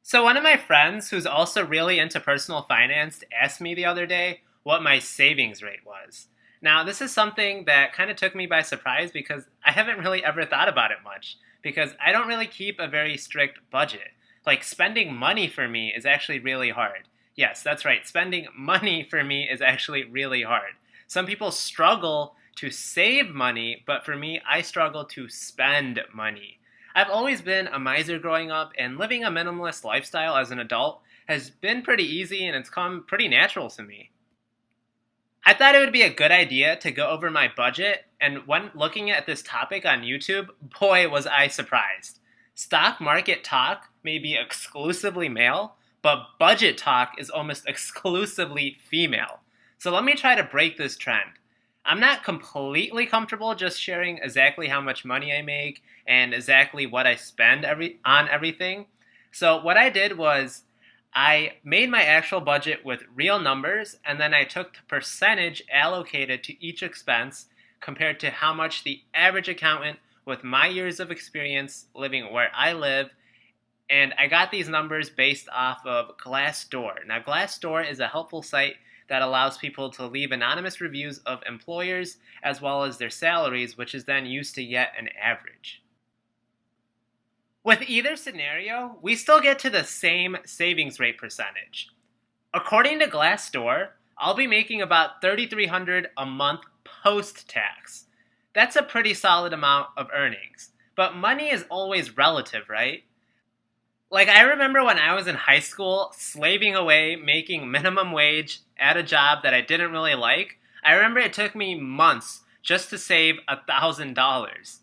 So one of my friends who's also really into personal finance asked me the other day what my savings rate was. Now, this is something that kind of took me by surprise because I haven't really ever thought about it much because I don't really keep a very strict budget. Like spending money for me is actually really hard. Yes, that's right. Spending money for me is actually really hard. Some people struggle to save money, but for me, I struggle to spend money. I've always been a miser growing up, and living a minimalist lifestyle as an adult has been pretty easy and it's come pretty natural to me. I thought it would be a good idea to go over my budget, and when looking at this topic on YouTube, boy was I surprised. Stock market talk may be exclusively male, but budget talk is almost exclusively female. So let me try to break this trend. I'm not completely comfortable just sharing exactly how much money I make and exactly what I spend on everything. So what I did was I made my actual budget with real numbers, and then I took the percentage allocated to each expense compared to how much the average accountant with my years of experience living where I live, and I got these numbers based off of Glassdoor. Now, Glassdoor is a helpful site that allows people to leave anonymous reviews of employers as well as their salaries, which is then used to get an average. With either scenario, we still get to the same savings rate percentage. According to Glassdoor, I'll be making about $3,300 a month post-tax. That's a pretty solid amount of earnings. But money is always relative, right? Like, I remember when I was in high school, slaving away, making minimum wage at a job that I didn't really like. I remember it took me months just to save $1,000.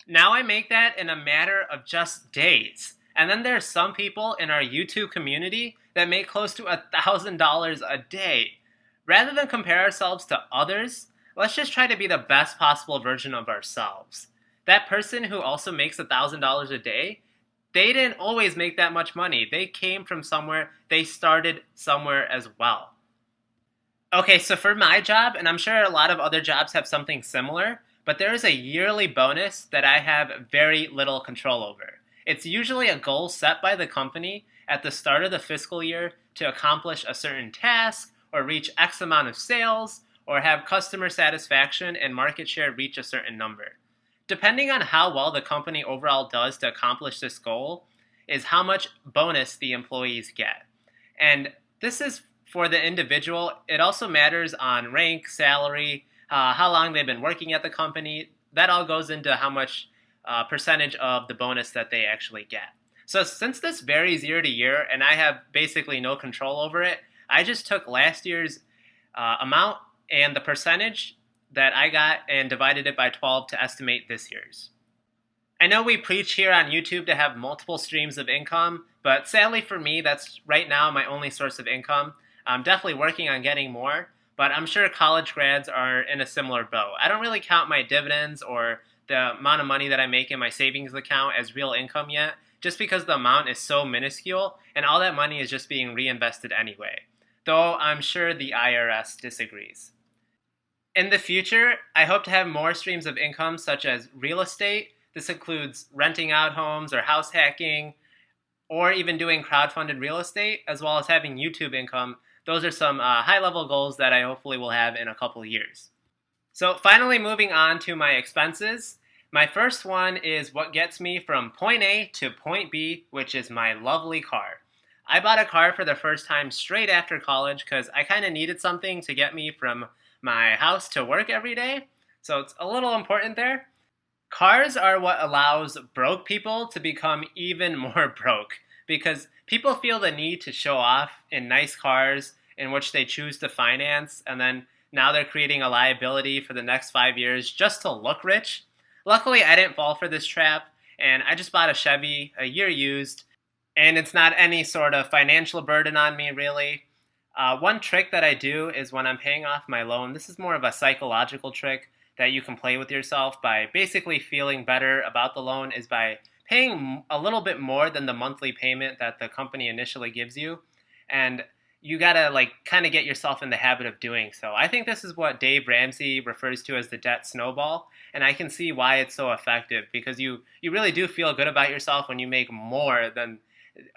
Now I make that in a matter of just days. And then there's some people in our YouTube community that make close to $1,000 a day. Rather than compare ourselves to others, let's just try to be the best possible version of ourselves. That person who also makes $1,000 a day, they didn't always make that much money. They came from somewhere, they started somewhere as well. Okay, so for my job, and I'm sure a lot of other jobs have something similar, but there is a yearly bonus that I have very little control over. It's usually a goal set by the company at the start of the fiscal year to accomplish a certain task or reach X amount of sales or have customer satisfaction and market share reach a certain number. Depending on how well the company overall does to accomplish this goal is how much bonus the employees get. And this is for the individual. It also matters on rank, salary, how long they've been working at the company. That all goes into how much percentage of the bonus that they actually get. So since this varies year to year and I have basically no control over it, I just took last year's amount and the percentage that I got and divided it by 12 to estimate this year's. I know we preach here on YouTube to have multiple streams of income, but sadly for me, that's right now my only source of income. I'm definitely working on getting more, but I'm sure college grads are in a similar boat. I don't really count my dividends or the amount of money that I make in my savings account as real income yet, just because the amount is so minuscule and all that money is just being reinvested anyway. Though I'm sure the IRS disagrees. In the future, I hope to have more streams of income such as real estate. This includes renting out homes or house hacking, or even doing crowdfunded real estate, as well as having YouTube income. Those are some high-level goals that I hopefully will have in a couple of years. So finally moving on to my expenses. My first one is what gets me from point A to point B, which is my lovely car. I bought a car for the first time straight after college because I kind of needed something to get me from my house to work every day. So it's a little important there. Cars are what allows broke people to become even more broke because people feel the need to show off in nice cars in which they choose to finance, and then now they're creating a liability for the next 5 years just to look rich. Luckily, I didn't fall for this trap, and I just bought a Chevy, a year used, and it's not any sort of financial burden on me, really. One trick that I do is when I'm paying off my loan, this is more of a psychological trick that you can play with yourself by basically feeling better about the loan, is by paying a little bit more than the monthly payment that the company initially gives you. And you gotta kind of get yourself in the habit of doing so. I think this is what Dave Ramsey refers to as the debt snowball, and I can see why it's so effective because you really do feel good about yourself when you make more than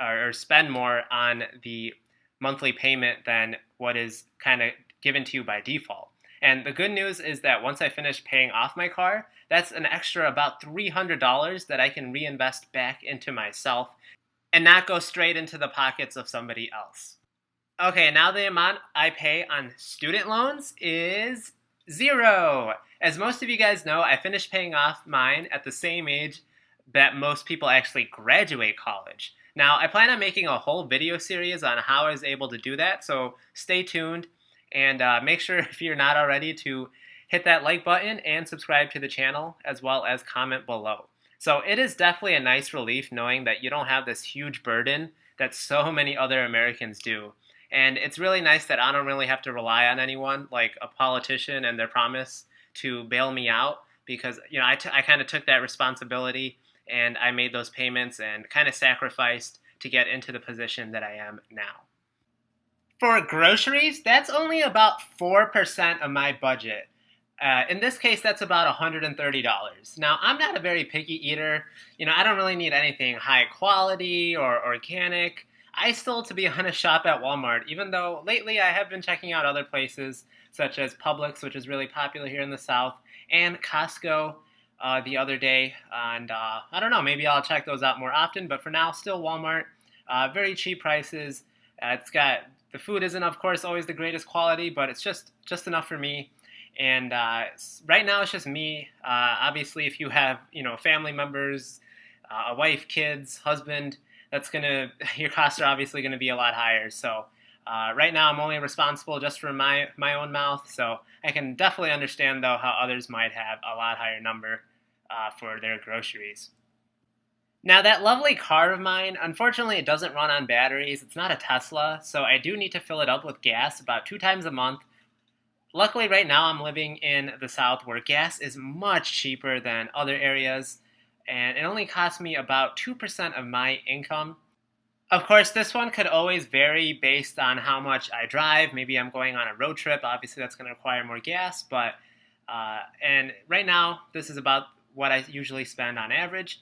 or spend more on the monthly payment than what is kind of given to you by default. And the good news is that once I finish paying off my car, that's an extra about $300 that I can reinvest back into myself and not go straight into the pockets of somebody else. Okay, now the amount I pay on student loans is zero. As most of you guys know, I finished paying off mine at the same age that most people actually graduate college. Now, I plan on making a whole video series on how I was able to do that, so stay tuned and make sure, if you're not already, to hit that like button and subscribe to the channel, as well as comment below. So it is definitely a nice relief knowing that you don't have this huge burden that so many other Americans do. And it's really nice that I don't really have to rely on anyone, like a politician and their promise to bail me out, because I kind of took that responsibility and I made those payments and kind of sacrificed to get into the position that I am now. For groceries, that's only about 4% of my budget. In this case, that's about $130. Now, I'm not a very picky eater. I don't really need anything high quality or organic. I still, to be honest, shop at Walmart, even though lately I have been checking out other places, such as Publix, which is really popular here in the South, and Costco the other day. And I don't know, maybe I'll check those out more often, but for now, still Walmart. Very cheap prices. The food isn't, of course, always the greatest quality, but it's just enough for me. And right now, it's just me. Obviously, if you have, family members, a wife, kids, husband, your costs are obviously going to be a lot higher. So right now, I'm only responsible just for my own mouth. So I can definitely understand, though, how others might have a lot higher number for their groceries. Now, that lovely car of mine, unfortunately, it doesn't run on batteries. It's not a Tesla, so I do need to fill it up with gas about 2 times a month. Luckily, right now, I'm living in the South where gas is much cheaper than other areas, and it only costs me about 2% of my income. Of course, this one could always vary based on how much I drive. Maybe I'm going on a road trip. Obviously, that's going to require more gas, but and right now, this is about what I usually spend on average.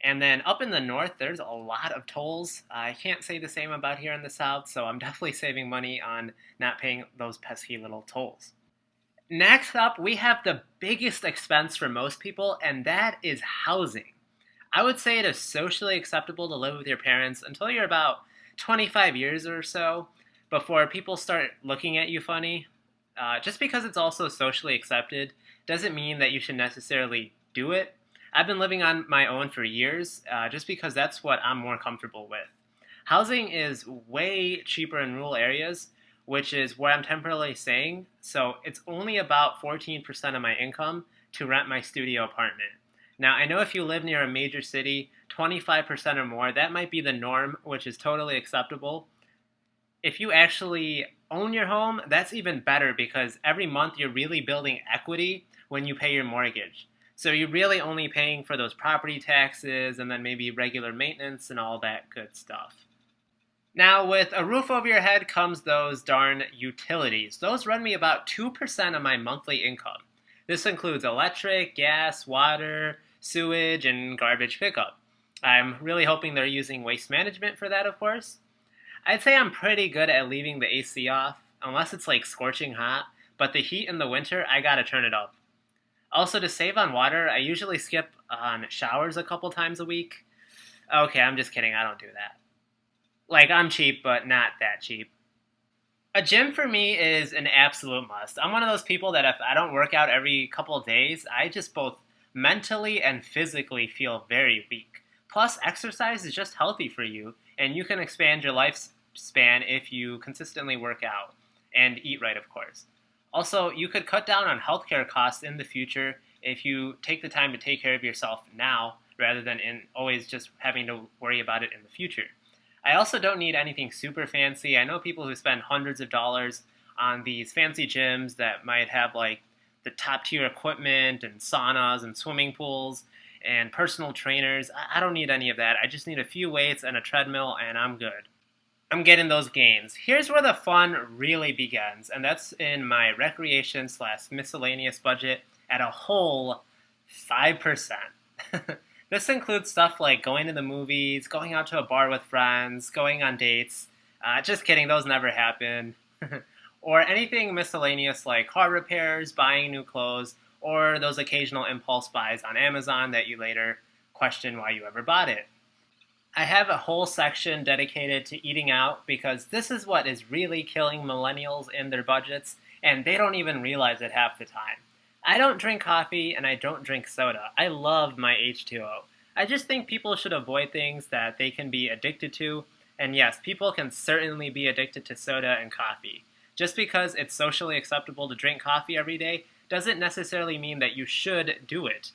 And then up in the north, there's a lot of tolls. I can't say the same about here in the south, so I'm definitely saving money on not paying those pesky little tolls. Next up, we have the biggest expense for most people, and that is housing. I would say it is socially acceptable to live with your parents until you're about 25 years or so, before people start looking at you funny. Just because it's also socially accepted doesn't mean that you should necessarily do it. I've been living on my own for years, just because that's what I'm more comfortable with. Housing is way cheaper in rural areas, which is where I'm temporarily staying, so it's only about 14% of my income to rent my studio apartment. Now, I know if you live near a major city, 25% or more, that might be the norm, which is totally acceptable. If you actually own your home, that's even better because every month you're really building equity when you pay your mortgage. So you're really only paying for those property taxes and then maybe regular maintenance and all that good stuff. Now, with a roof over your head comes those darn utilities. Those run me about 2% of my monthly income. This includes electric, gas, water, sewage, and garbage pickup. I'm really hoping they're using waste management for that, of course. I'd say I'm pretty good at leaving the AC off, unless it's like scorching hot, but the heat in the winter, I gotta turn it up. Also, to save on water, I usually skip on showers a couple times a week. Okay, I'm just kidding, I don't do that. Like, I'm cheap, but not that cheap. A gym for me is an absolute must. I'm one of those people that if I don't work out every couple of days, I just both mentally and physically feel very weak. Plus, exercise is just healthy for you, and you can expand your lifespan if you consistently work out and eat right, of course. Also, you could cut down on healthcare costs in the future if you take the time to take care of yourself now rather than in always just having to worry about it in the future. I also don't need anything super fancy. I know people who spend hundreds of dollars on these fancy gyms that might have like the top tier equipment and saunas and swimming pools and personal trainers. I don't need any of that. I just need a few weights and a treadmill and I'm good. I'm getting those gains. Here's where the fun really begins, and that's in my recreation/miscellaneous budget at a whole 5%. This includes stuff like going to the movies, going out to a bar with friends, going on dates. Just kidding, those never happen. Or anything miscellaneous like car repairs, buying new clothes, or those occasional impulse buys on Amazon that you later question why you ever bought it. I have a whole section dedicated to eating out because this is what is really killing millennials in their budgets, and they don't even realize it half the time. I don't drink coffee and I don't drink soda. I love my H2O. I just think people should avoid things that they can be addicted to, and yes, people can certainly be addicted to soda and coffee. Just because it's socially acceptable to drink coffee every day doesn't necessarily mean that you should do it.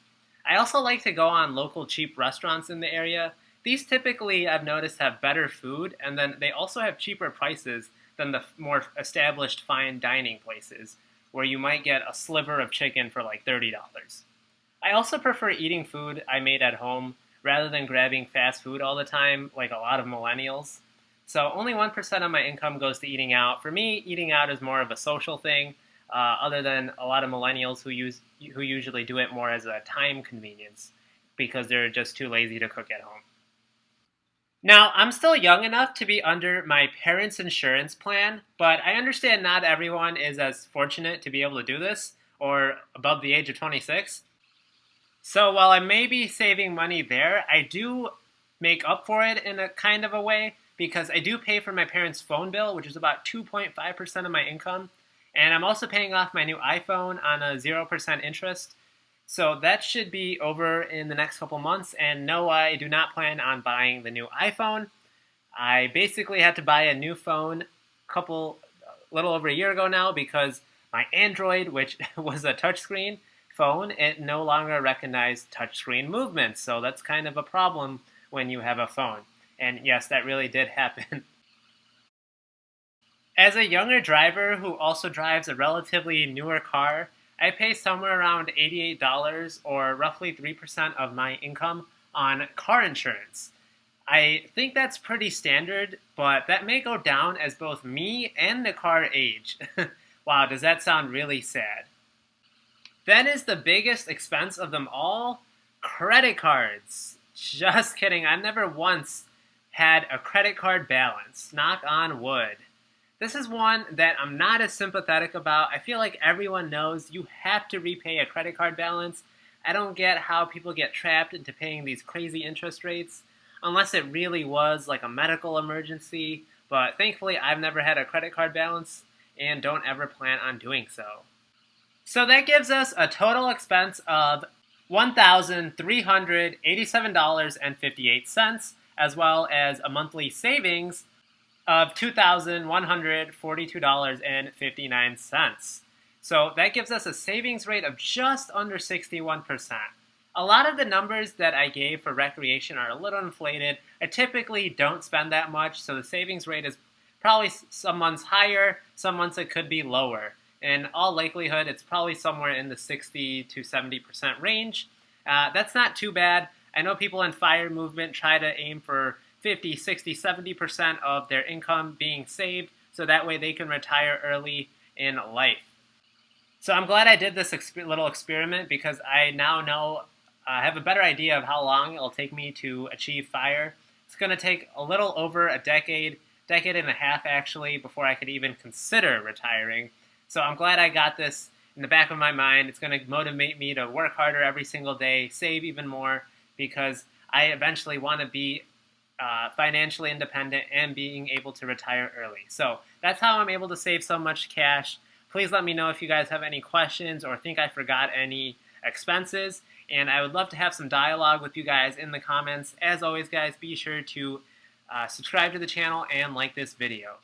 I also like to go on local cheap restaurants in the area. These typically, I've noticed, have better food, and then they also have cheaper prices than the more established fine dining places, where you might get a sliver of chicken for like $30. I also prefer eating food I made at home rather than grabbing fast food all the time, like a lot of millennials. So only 1% of my income goes to eating out. For me, eating out is more of a social thing, other than a lot of millennials who usually do it more as a time convenience because they're just too lazy to cook at home. Now, I'm still young enough to be under my parents' insurance plan, but I understand not everyone is as fortunate to be able to do this or above the age of 26. So while I may be saving money there, I do make up for it in a kind of a way because I do pay for my parents' phone bill, which is about 2.5% of my income. And I'm also paying off my new iPhone on a 0% interest. So that should be over in the next couple months. And no, I do not plan on buying the new iPhone. I basically had to buy a new phone little over a year ago now because my Android, which was a touchscreen phone, it no longer recognized touchscreen movements. So that's kind of a problem when you have a phone. And yes, that really did happen. As a younger driver who also drives a relatively newer car, I pay somewhere around $88 or roughly 3% of my income on car insurance. I think that's pretty standard, but that may go down as both me and the car age. Wow, does that sound really sad? Then is the biggest expense of them all, credit cards. Just kidding, I've never once had a credit card balance. Knock on wood. This is one that I'm not as sympathetic about. I feel like everyone knows you have to repay a credit card balance. I don't get how people get trapped into paying these crazy interest rates, unless it really was like a medical emergency. But thankfully, I've never had a credit card balance and don't ever plan on doing so. So that gives us a total expense of $1,387.58, as well as a monthly savings of $2,142.59. So that gives us a savings rate of just under 61%. A lot of the numbers that I gave for recreation are a little inflated. I typically don't spend that much, so the savings rate is probably some months higher, some months it could be lower. In all likelihood, it's probably somewhere in the 60 to 70% range. That's not too bad. I know people in FIRE movement try to aim for 50, 60, 70% of their income being saved, so that way they can retire early in life. So I'm glad I did this little experiment because I now know, I have a better idea of how long it'll take me to achieve FIRE. It's going to take a little over a decade and a half actually, before I could even consider retiring. So I'm glad I got this in the back of my mind. It's going to motivate me to work harder every single day, save even more, because I eventually want to be financially independent and being able to retire early. So that's how I'm able to save so much cash. Please let me know if you guys have any questions or think I forgot any expenses. And I would love to have some dialogue with you guys in the comments. As always, guys, be sure to subscribe to the channel and like this video.